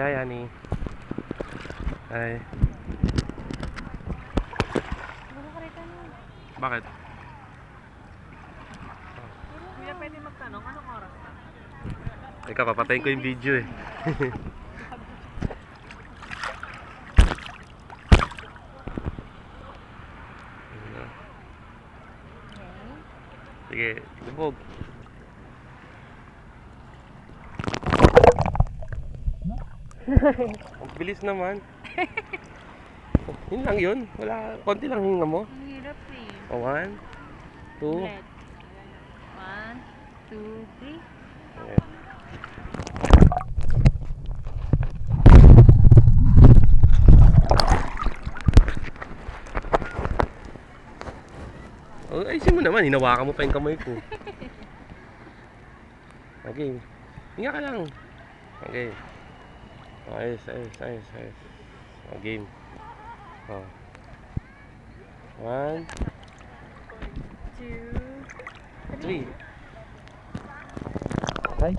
hi, honey. Hi. Bakit? Kuya, pwede magtanong, anong oras na? Ikaw, papatayin ko yung video eh. Sige, lubog. Ang bilis naman. Yun lang yun. Wala, konti lang hinga mo. Ang hirap eh. 1, 2. Ulit. 1, 2, 3. Okay. Oh, ayusin mo naman. Hinawakan mo pa yung kamay ko. Okay. Hinga ka lang. Okay. Ayos. Game. Oh. 1, 2, 3. Hi.